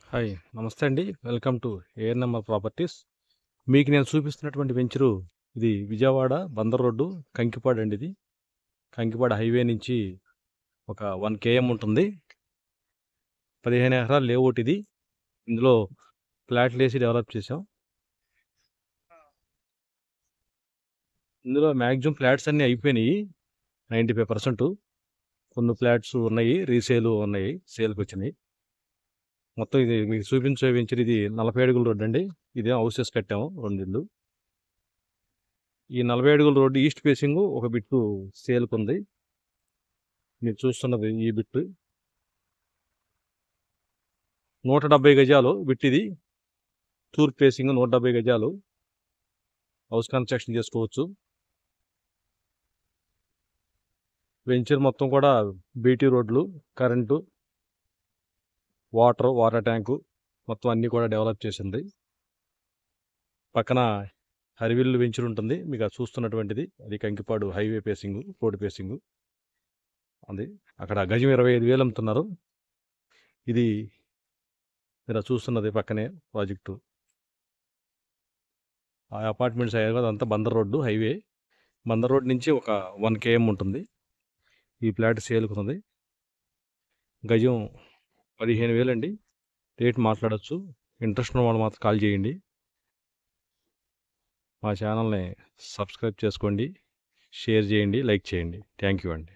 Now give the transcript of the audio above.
Hi. నమస్తే అండి. Welcome to ANMR properties. మీకు నేను చూపిస్తున్నటువంటి వెంచరు ఇది విజయవాడ బందర్ రోడ్డు కంకిపాడు అండి ఇది. కంకిపాడు హైవే నుంచి ఒక 1 km ఉంటుంది. 15 ఎకరాల లేఅవుట్ ఇది. ఇందులో ఫ్లాట్లు వేసి డెవలప్ చేసాం. ఇందులో మ్యాక్సిమం ఫ్లాట్స్ అన్నీ అయిపోయినాయి. 95%. కొన్ని ఫ్లాట్స్ ఉన్నాయి, రీసేల్ ఉన్నాయి, సేల్కి వచ్చినాయి. మొత్తం ఇది మీకు చూపించే వెంచర్ ఇది 40 అడుగుల రోడ్డు అండి. ఇదే హౌసెస్ కట్టాము 2 ఇళ్ళు. ఈ 40 అడుగుల రోడ్డు ఈస్ట్ ఫేసింగ్ ఒక బిట్టు సేల్కి ఉంది. మీరు చూస్తున్నది ఈ బిట్టు 170 గజాలు బిట్ ఇది. తూర్పు ఫేసింగ్ 170 గజాలు హౌస్ కన్స్ట్రక్షన్ చేసుకోవచ్చు. వెంచర్ మొత్తం కూడా బీటీ రోడ్లు, కరెంటు, వాటర్ ట్యాంకు మొత్తం అన్నీ కూడా డెవలప్ చేసింది. పక్కన హరివిల్లు వెంచర్ ఉంటుంది మీకు అది చూస్తున్నటువంటిది. అది Kankipadu highway facing, road facing అది. అక్కడ గజం 25,000 అమ్ముతున్నారు. ఇది మీరు చూస్తున్నది పక్కనే ప్రాజెక్టు. ఆ అపార్ట్మెంట్స్ అదంతా Bandar road highway. Bandar road నుంచి ఒక 1 km ఉంటుంది. ఈ ఫ్లాట్ సేల్కి ఉంది. గజం 15,000 అండి. రేట్ మాట్లాడచ్చు. ఇంట్రెస్ట్ ఉన్న వాళ్ళు మాత్రం కాల్ చేయండి. మా ఛానల్ని సబ్స్క్రైబ్ చేసుకోండి, షేర్ చేయండి, లైక్ చేయండి. థ్యాంక్ యూ అండి.